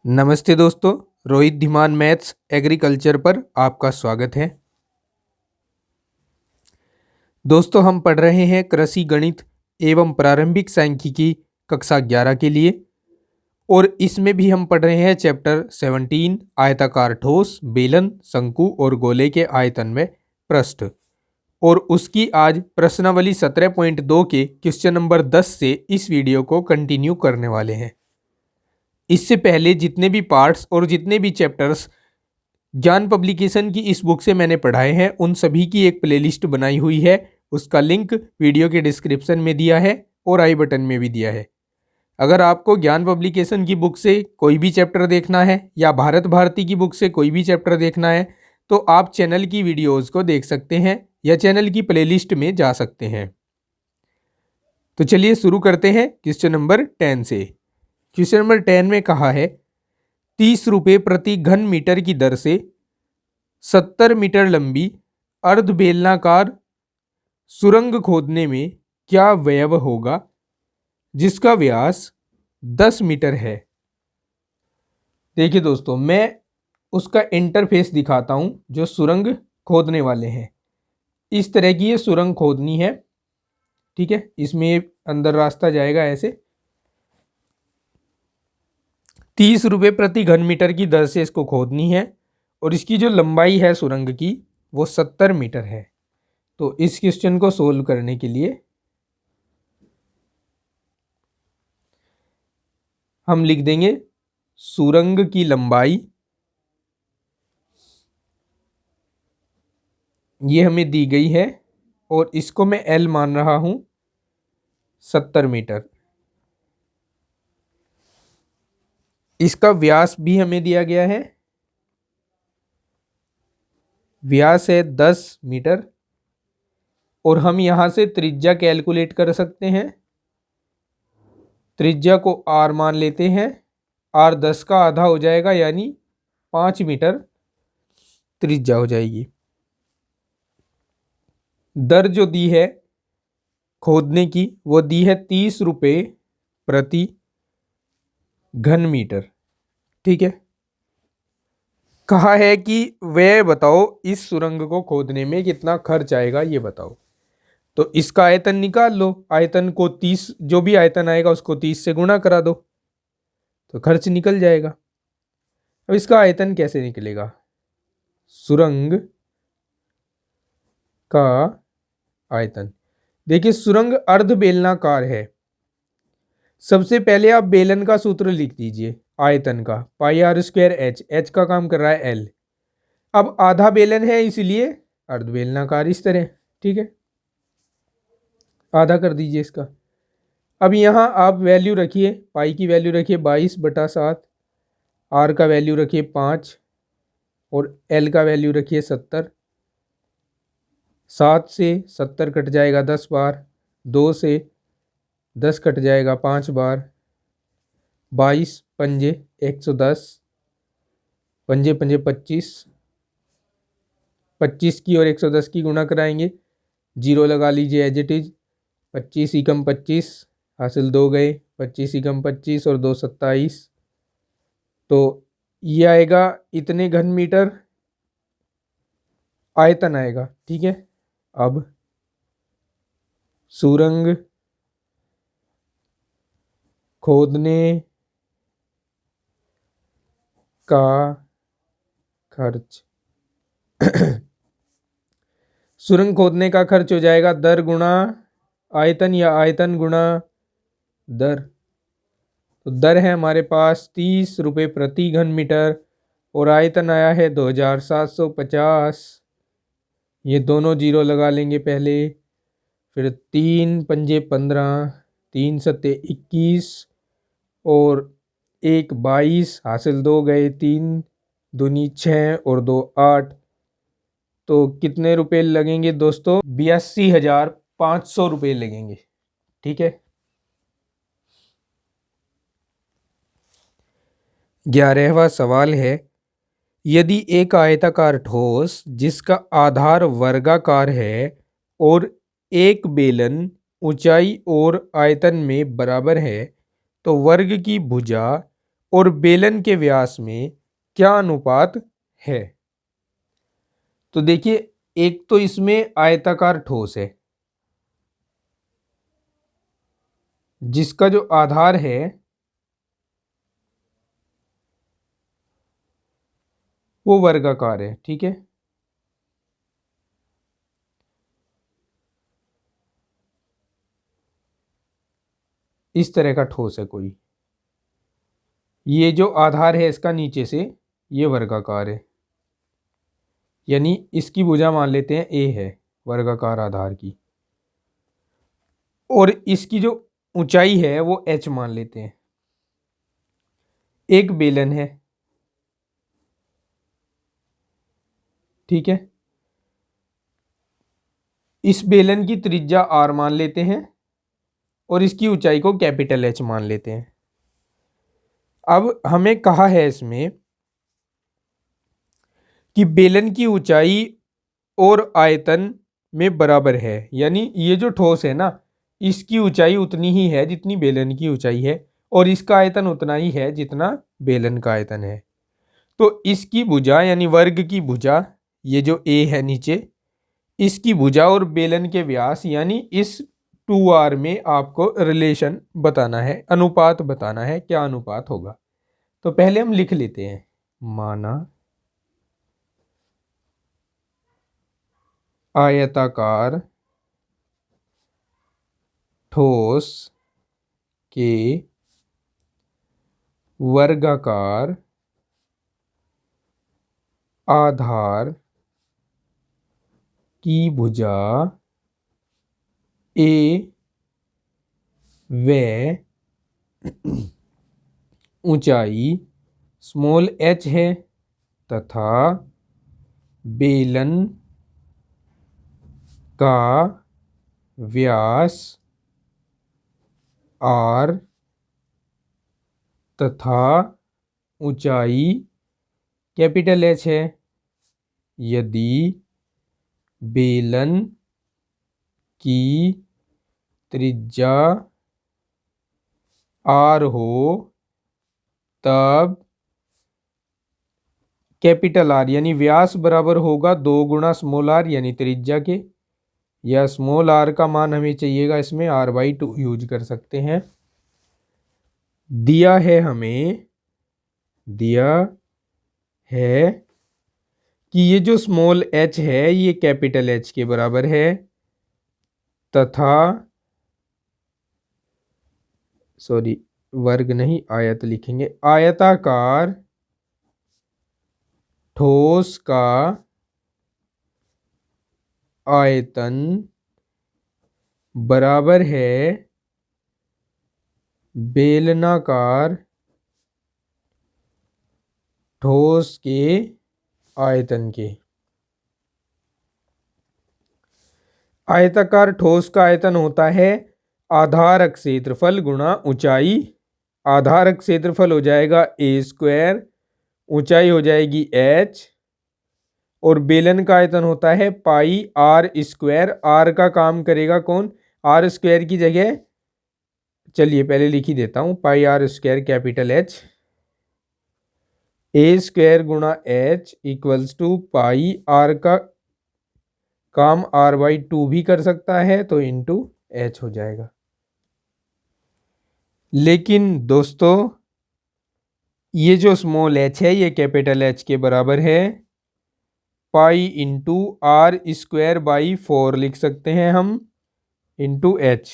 नमस्ते दोस्तों, Rohit Dhiman maths agriculture पर आपका स्वागत है। दोस्तों, हम पढ़ रहे हैं कृषि गणित एवं प्रारंभिक सांख्यिकी कक्षा 11 के लिए और इसमें भी हम पढ़ रहे हैं चैप्टर 17 आयताकार ठोस, बेलन, शंकु और गोले के आयतन में पृष्ठ और उसकी आज प्रश्नावली 17.2 के क्वेश्चन नंबर 10 से इस वीडियो को कंटिन्यू करने वाले हैं। इससे पहले जितने भी पार्ट्स और जितने भी चैप्टर्स ज्ञान पब्लिकेशन की इस बुक से मैंने पढ़ाए हैं उन सभी की एक प्लेलिस्ट बनाई हुई है। उसका लिंक वीडियो के डिस्क्रिप्शन में दिया है और आई बटन में भी दिया है। अगर आपको ज्ञान पब्लिकेशन की बुक से कोई भी चैप्टर देखना है या भारत भारती की बुक से कोई भी चैप्टर देखना है तो आप चैनल की वीडियोज़ को देख सकते हैं या चैनल की प्लेलिस्ट में जा सकते हैं। तो चलिए शुरू करते हैं क्वेश्चन नंबर 10 से। क्वेश्चन नंबर 10 में कहा है 30 रुपये प्रति घन मीटर की दर से 70 मीटर लंबी अर्ध बेलनाकार सुरंग खोदने में क्या व्यय होगा जिसका व्यास 10 मीटर है। देखिए दोस्तों, मैं उसका इंटरफेस दिखाता हूं जो सुरंग खोदने वाले हैं। इस तरह की ये सुरंग खोदनी है, ठीक है। इसमें अंदर रास्ता जाएगा ऐसे। 30 रुपये प्रति घन मीटर की दर से इसको खोदनी है और इसकी जो लंबाई है सुरंग की वो 70 मीटर है। तो इस क्वेश्चन को सोल्व करने के लिए हम लिख देंगे सुरंग की लंबाई, ये हमें दी गई है और इसको मैं L मान रहा हूं 70 मीटर। इसका व्यास भी हमें दिया गया है, व्यास है 10 मीटर और हम यहां से त्रिज्या कैलकुलेट कर सकते हैं। त्रिज्या को R मान लेते हैं। R 10 का आधा हो जाएगा यानी 5 मीटर त्रिज्या हो जाएगी। दर जो दी है खोदने की वो दी है 30 रुपये प्रति घन मीटर, ठीक है। कहा है कि व्यय बताओ, इस सुरंग को खोदने में कितना खर्च आएगा ये बताओ। तो इसका आयतन निकाल लो। आयतन को 30, जो भी आयतन आएगा उसको 30 से गुणा करा दो तो खर्च निकल जाएगा। अब इसका आयतन कैसे निकलेगा? सुरंग का आयतन, देखिए सुरंग अर्ध बेलनाकार है। सबसे पहले आप बेलन का सूत्र लिख दीजिए आयतन का, पाई आर स्क्वायर एच, एच का काम कर रहा है एल। अब आधा बेलन है इसलिए अर्ध बेलनाकार इस तरह, ठीक है। आधा कर दीजिए इसका। अब यहाँ आप वैल्यू रखिए, पाई की वैल्यू रखिए 22/7, आर का वैल्यू रखिए 5 और एल का वैल्यू रखिए 70। 7 से 70 कट जाएगा 10 बार, 2 से 10 कट जाएगा 5 बार, 22 पंजे 110, पंजे पंजे 25, 25 की और 110 की गुणा कराएंगे, 0 लगा लीजिए एज इट इज। 25 एकम 25 हासिल 2 गए, 25 एकम 25 और 2 27। तो ये आएगा इतने घन मीटर आयतन आएगा, ठीक है। अब सुरंग खोदने का खर्च सुरंग खोदने का खर्च हो जाएगा दर गुणा आयतन या आयतन गुणा दर। तो दर है हमारे पास 30 रुपये प्रति घन मीटर और आयतन आया है 2750। ये दोनों जीरो लगा लेंगे पहले, फिर 3 पंजे 15, 3 सत्ते 21 और 1 22 हासिल 2 गए, 3 दूनी 6 और 2 8। तो कितने रुपए लगेंगे दोस्तों? 82,500 रुपये लगेंगे, ठीक है। 11वां सवाल है, यदि एक आयताकार ठोस जिसका आधार वर्गाकार है और एक बेलन ऊंचाई और आयतन में बराबर है तो वर्ग की भुजा और बेलन के व्यास में क्या अनुपात है। तो देखिए, एक तो इसमें आयताकार ठोस है जिसका जो आधार है वो वर्गाकार है, ठीक है। इस तरह का ठोस है कोई, ये जो आधार है इसका नीचे से ये वर्गाकार है, यानी इसकी भुजा मान लेते हैं ए है वर्गाकार आधार की, और इसकी जो ऊंचाई है वो h मान लेते हैं। एक बेलन है, ठीक है। इस बेलन की त्रिज्या r मान लेते हैं और इसकी ऊंचाई को कैपिटल H मान लेते हैं। अब हमें कहा है इसमें कि बेलन की ऊंचाई और आयतन में बराबर है, यानी ये जो ठोस है ना इसकी ऊंचाई उतनी ही है जितनी बेलन की ऊंचाई है और इसका आयतन उतना ही है जितना बेलन का आयतन है। तो इसकी भुजा यानी वर्ग की भुजा, ये जो a है नीचे, इसकी भुजा और बेलन के व्यास यानी इस 2r में आपको रिलेशन बताना है, अनुपात बताना है, क्या अनुपात होगा। तो पहले हम लिख लेते हैं, माना आयताकार ठोस के वर्गाकार आधार की भुजा a व ऊंचाई स्मॉल h है तथा बेलन का व्यास r तथा ऊंचाई कैपिटल H है। यदि बेलन की त्रिज्या r हो तब कैपिटल R यानी व्यास बराबर होगा 2 गुणा स्मॉल r यानी त्रिज्या के, या स्मॉल r का मान हमें चाहिएगा इसमें r/2 यूज कर सकते हैं। दिया है हमें, दिया है कि ये जो स्मॉल h है ये कैपिटल H के बराबर है तथा वर्ग नहीं आयत लिखेंगे, आयताकार ठोस का आयतन बराबर है बेलनाकार ठोस के आयतन के। आयताकार ठोस का आयतन होता है आधारक क्षेत्रफल गुणा ऊंचाई। आधारक क्षेत्रफल हो जाएगा a², ऊंचाई हो जाएगी h, और बेलन का आयतन होता है पाई r²। r का काम करेगा कौन, r² की जगह चलिए पहले लिख ही देता हूं, पाई r² कैपिटल H, a² गुणा h equals to pi, r का काम r/2 भी कर सकता है तो इंटू h हो जाएगा। लेकिन दोस्तों ये जो स्मॉल h है ये कैपिटल H के बराबर है, पाई इंटू r²/4 लिख सकते हैं हम, इंटू h,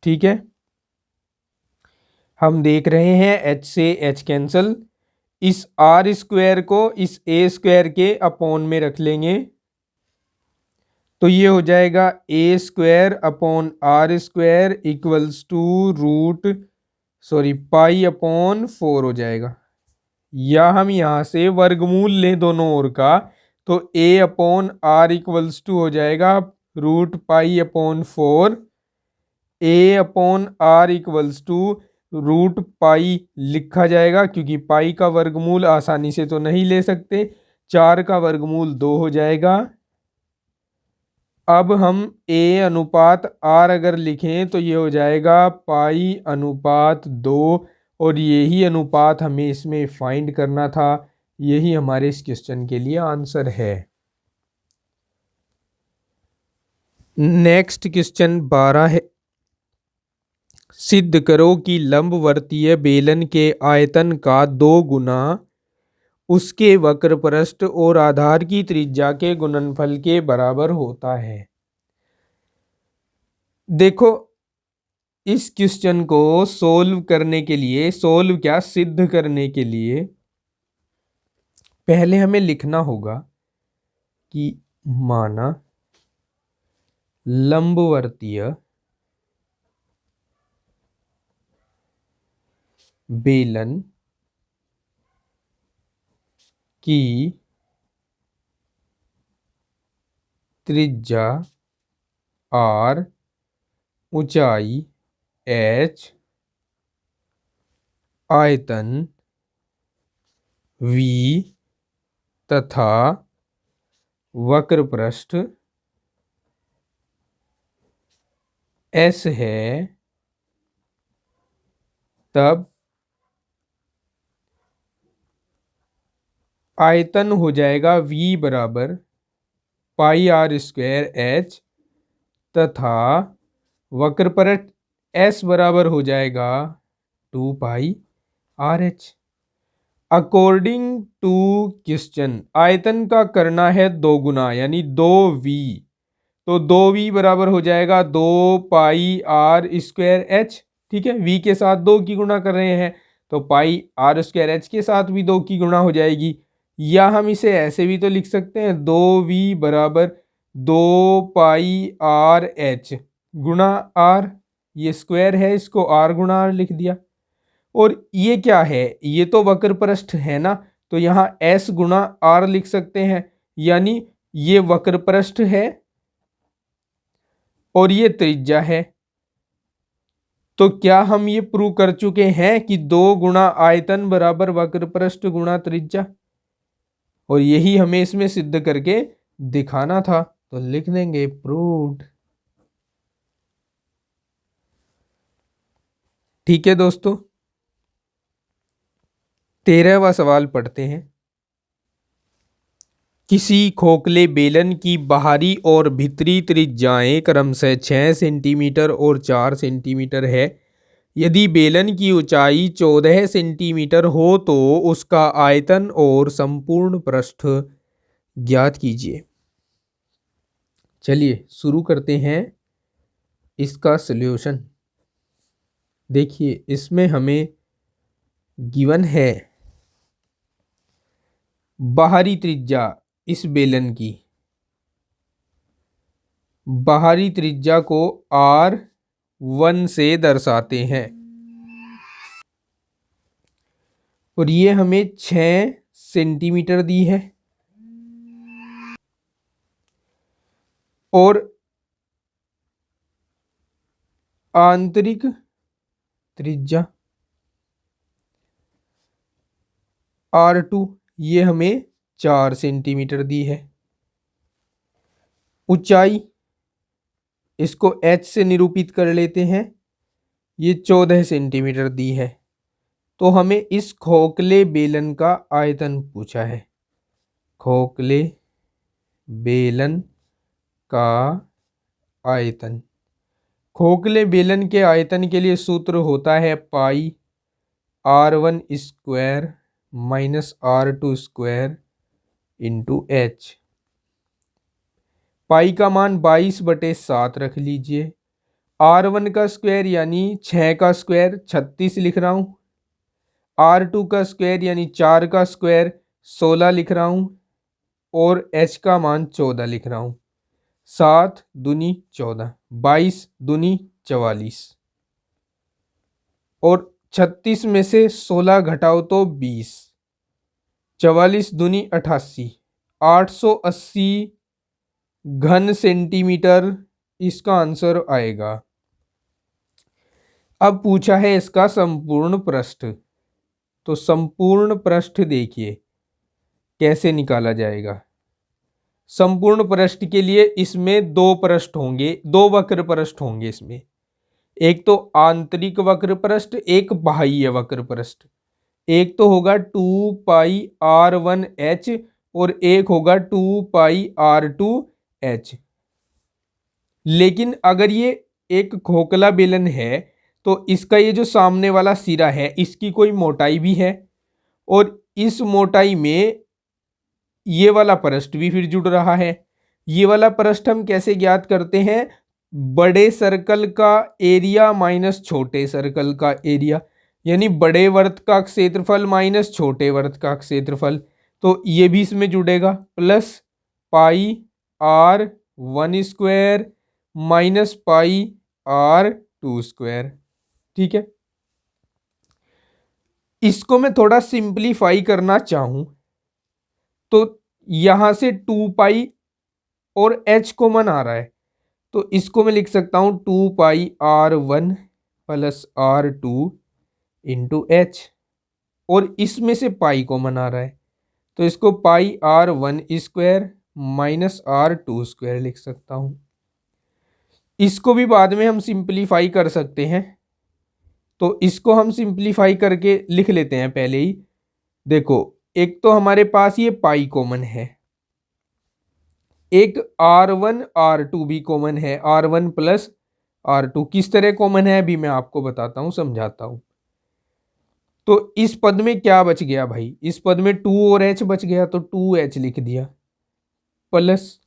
ठीक है। हम देख रहे हैं h से h कैंसल, इस r² को इस a² के अपॉन में रख लेंगे तो ये हो जाएगा a² upon r² equals to pi upon 4 हो जाएगा। या हम यहाँ से वर्गमूल लें दोनों ओर का तो a upon r equals to हो जाएगा √पाई upon 4। a upon r equals to √पाई लिखा जाएगा क्योंकि पाई का वर्गमूल आसानी से तो नहीं ले सकते, 4 का वर्गमूल 2 हो जाएगा। अब हम a अनुपात r अगर लिखें तो ये हो जाएगा पाई अनुपात 2 और यही अनुपात हमें इसमें फाइंड करना था। यही हमारे इस क्वेश्चन के लिए आंसर है। नेक्स्ट क्वेश्चन 12 है, सिद्ध करो कि लंबवर्तीय बेलन के आयतन का 2 गुना उसके वक्र पृष्ठ और आधार की त्रिज्या के गुणनफल के बराबर होता है। देखो, इस क्वेश्चन को सोल्व करने के लिए, सिद्ध करने के लिए पहले हमें लिखना होगा कि माना लंबवर्तीय बेलन की त्रिज्या r, ऊंचाई h, आयतन v तथा वक्र पृष्ठ s है, तब आयतन हो जाएगा v बराबर पाई r स्क्वायर h तथा वक्र पृष्ठ s बराबर हो जाएगा 2 pi r h. According to question आयतन का करना है 2 गुना यानी 2v, तो 2v बराबर हो जाएगा 2 पाई आर स्क्वायर एच। ठीक है, v के साथ 2 की गुणा कर रहे हैं तो पाई आर स्क्वायर एच के साथ भी 2 की गुणा हो जाएगी। या हम इसे ऐसे भी तो लिख सकते हैं 2v बराबर 2 पाई आर एच गुणा आर, ये स्क्वायर है इसको आर गुणा आर लिख दिया। और ये क्या है, ये तो वक्र पृष्ठ है ना, तो यहाँ s गुणा आर लिख सकते हैं, यानी ये वक्र पृष्ठ है और ये त्रिज्या है। तो क्या हम ये प्रूव कर चुके हैं कि 2 गुणा आयतन बराबर वक्र पृष्ठ गुणा त्रिज्या, और यही हमें इसमें सिद्ध करके दिखाना था। तो लिख देंगे प्रूव्ड। ठीक है दोस्तों, 13वां सवाल पढ़ते हैं। किसी खोखले बेलन की बाहरी और भीतरी त्रिज्याएं क्रमशः 6 सेंटीमीटर और 4 सेंटीमीटर है। यदि बेलन की ऊंचाई 14 सेंटीमीटर हो तो उसका आयतन और संपूर्ण पृष्ठ ज्ञात कीजिए। चलिए शुरू करते हैं इसका सॉल्यूशन। देखिए, इसमें हमें गिवन है बाहरी त्रिज्या, इस बेलन की बाहरी त्रिज्या को R1 से दर्शाते हैं और ये हमें 6 सेंटीमीटर दी है। और आंतरिक त्रिज्या R2 ये हमें 4 सेंटीमीटर दी है। ऊंचाई इसको h से निरूपित कर लेते हैं, ये 14 सेंटीमीटर दी है। तो हमें इस खोखले बेलन का आयतन पूछा है। खोखले बेलन का आयतन, खोखले बेलन के आयतन के लिए सूत्र होता है pi R1 square minus R2 square into h. Pi का मान 22/7 रख लीजिए। R1 का स्क्वायर यानी 6 का स्क्वायर 36 लिख रहा हूँ। R2 का स्क्वायर यानी 4 का स्क्वायर 16 लिख रहा हूँ। और h का मान 14 लिख रहा हूँ। 7 दूनी 14, 22 दूनी 44 और 36 में से 16 घटाओ तो 20, 44 दूनी 88, 880 घन सेंटीमीटर इसका आंसर आएगा। अब पूछा है इसका संपूर्ण पृष्ठ, तो संपूर्ण पृष्ठ देखिए कैसे निकाला जाएगा। संपूर्ण पृष्ठ के लिए इसमें 2 पृष्ठ होंगे, 2 वक्र पृष्ठ होंगे इसमें। एक तो आंतरिक वक्र पृष्ठ, एक बाह्य वक्र पृष्ठ। एक तो होगा 2πr1h और एक होगा 2πr2h। लेकिन अगर ये एक खोखला बेलन है तो इसका ये जो सामने वाला सिरा है इसकी कोई मोटाई भी है, और इस मोटाई में ये वाला पृष्ठ भी फिर जुड़ रहा है। ये वाला पृष्ठ हम कैसे ज्ञात करते हैं? बड़े सर्कल का एरिया माइनस छोटे सर्कल का एरिया, यानी बड़े वर्त का क्षेत्रफल माइनस छोटे वर्त का क्षेत्रफल। तो ये भी इसमें जुड़ेगा, प्लस πr1² माइनस πr2²। ठीक है, इसको मैं थोड़ा सिंप्लीफाई करना चाहूं तो यहां से 2π और h कॉमन आ रहा है, तो इसको मैं लिख सकता हूं 2πr1 plus r2 into H, और इसमें से पाई कॉमन आ रहा है तो इसको πr1² माइनस r2² लिख सकता हूं। इसको भी बाद में हम सिंप्लीफाई कर सकते हैं, तो इसको हम सिंप्लीफाई करके लिख लेते हैं पहले ही। देखो, एक तो हमारे पास ये पाई कॉमन है, एक r1 r2 भी कॉमन है, r1 प्लस r2 किस तरह कॉमन है अभी मैं आपको बताता हूं, समझाता हूं। तो इस पद में क्या बच गया भाई? इस पद में 2 और h बच गया तो 2h लिख दिया, प्लस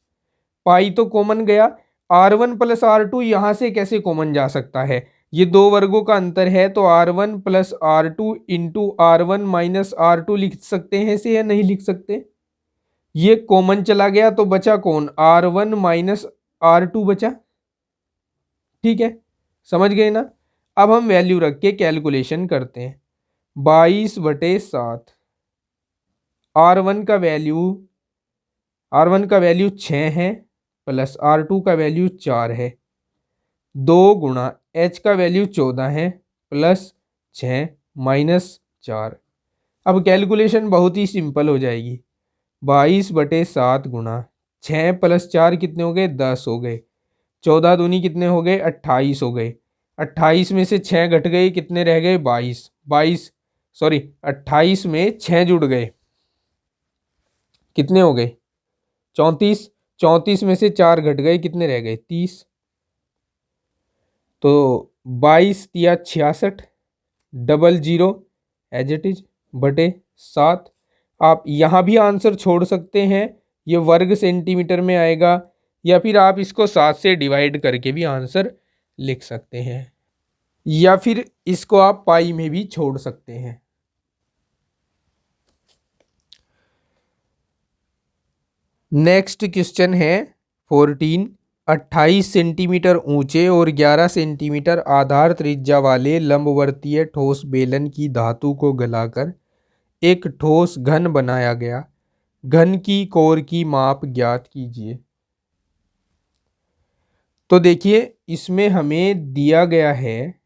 पाई तो कॉमन गया, r1 प्लस r2 यहां से कैसे कॉमन जा सकता है? ये दो वर्गों का अंतर है, तो r1 plus r2 into r1 minus r2 लिख सकते हैं इसे, या नहीं लिख सकते? ये कॉमन चला गया तो बचा कौन? r1 माइनस r2 बचा। ठीक है, समझ गए ना? अब हम वैल्यू रख के कैलकुलेशन करते हैं। 22/7 r1 का वैल्यू 6 है, प्लस r2 का वैल्यू 4 है, 2 गुणा h का वैल्यू 14 है, प्लस 6 माइनस 4। अब कैलकुलेशन बहुत ही सिंपल हो जाएगी। 22/7 गुणा 6 प्लस 4 कितने हो गए? 10 हो गए। 14 दूनी कितने हो गए? 28 हो गए। 28 में से 6 घट गए, कितने रह गए? 22। 28 में 6 जुड़ गए, कितने हो गए? 34। 34 में से 4 घट गए, कितने रह गए? 30। तो 22 या 66 00 एज इट इज बटे 7। आप यहाँ भी आंसर छोड़ सकते हैं, ये वर्ग सेंटीमीटर में आएगा, या फिर आप इसको 7 से डिवाइड करके भी आंसर लिख सकते हैं, या फिर इसको आप पाई में भी छोड़ सकते हैं। नेक्स्ट क्वेश्चन है 14। 28 सेंटीमीटर ऊंचे और 11 सेंटीमीटर आधार त्रिज्या वाले लंबवर्तीय ठोस बेलन की धातु को गलाकर एक ठोस घन बनाया गया। घन की कोर की माप ज्ञात कीजिए। तो देखिए, इसमें हमें दिया गया है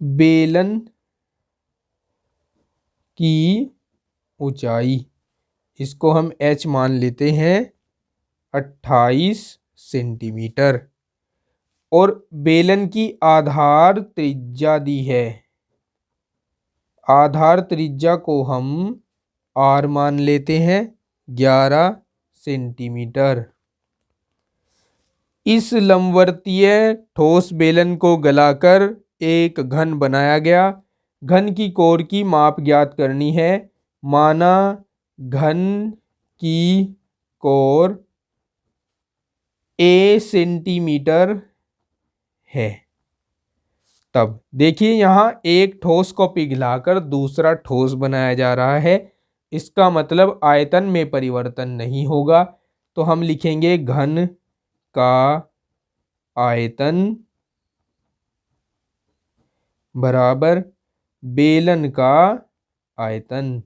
बेलन की ऊंचाई, इसको हम h मान लेते हैं 28 सेंटीमीटर, और बेलन की आधार त्रिज्या दी है। आधार त्रिज्या को हम r मान लेते हैं 11 सेंटीमीटर। इस लंबवर्तीय ठोस बेलन को गलाकर एक घन बनाया गया। घन की कोर की माप ज्ञात करनी है। माना घन की कोर a सेंटीमीटर है। तब देखिए, यहां एक ठोस को पिघलाकर दूसरा ठोस बनाया जा रहा है, इसका मतलब आयतन में परिवर्तन नहीं होगा, तो हम लिखेंगे घन का आयतन बराबर बेलन का आयतन।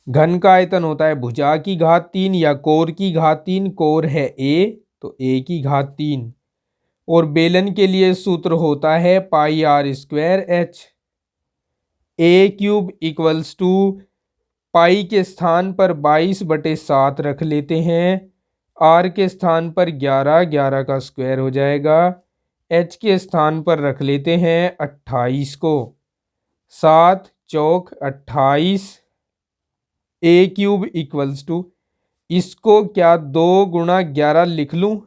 घन का आयतन होता है भुजा की घात 3 या कोर की घात 3। कोर है a, तो a की घात 3, और बेलन के लिए सूत्र होता है πr² h। a³ equals to पाई के स्थान पर 22/7 रख लेते हैं। आर के स्थान पर 11, 11 का स्क्वायर हो जाएगा। एच के स्थान पर रख लेते हैं 28 को। 7 चौक 28। ए क्यूब इक्वल्स टू, इसको क्या 2 गुणा 11 लिख लूं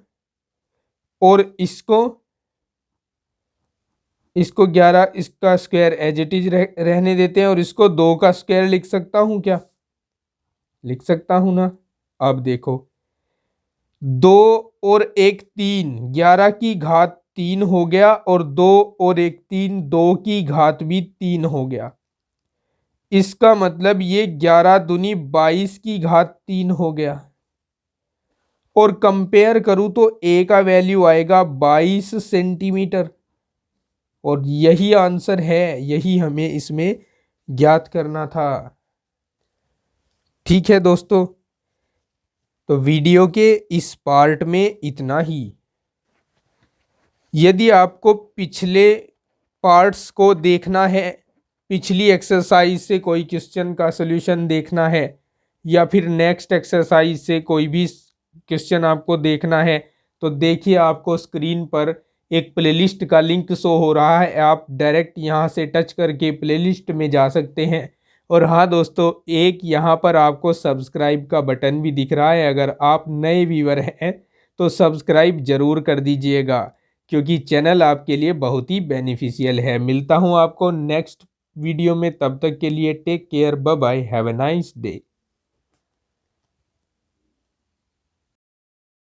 और इसको 11 इसका स्क्वायर एज इट इज रहने देते हैं और इसको 2 का स्क्वायर लिख सकता हूं क्या? लिख सकता हूं ना। अब देखो 2 और 1 3, 11 की घात 3 हो गया और 2 और 1 3, 2 की घात भी 3 हो गया। इसका मतलब ये 11 दूनी 22 की घात 3 हो गया। और कंपेयर करूं तो ए का वैल्यू आएगा 22 सेंटीमीटर और यही आंसर है, यही हमें इसमें ज्ञात करना था। ठीक है दोस्तों, तो वीडियो के इस पार्ट में इतना ही। यदि आपको पिछले पार्ट्स को देखना है, पिछली एक्सरसाइज से कोई क्वेश्चन का सॉल्यूशन देखना है या फिर नेक्स्ट एक्सरसाइज से कोई भी क्वेश्चन आपको देखना है, तो देखिए आपको स्क्रीन पर एक प्लेलिस्ट का लिंक शो हो रहा है। आप डायरेक्ट यहां से टच करके प्लेलिस्ट में जा सकते हैं। और हाँ दोस्तों, एक यहाँ पर आपको सब्सक्राइब का बटन भी दिख रहा है। अगर आप नए व्यूअर हैं तो सब्सक्राइब जरूर कर दीजिएगा, क्योंकि चैनल आपके लिए बहुत ही बेनिफिशियल है। मिलता हूँ आपको नेक्स्ट वीडियो में, तब तक के लिए take care, bye bye, have a nice day.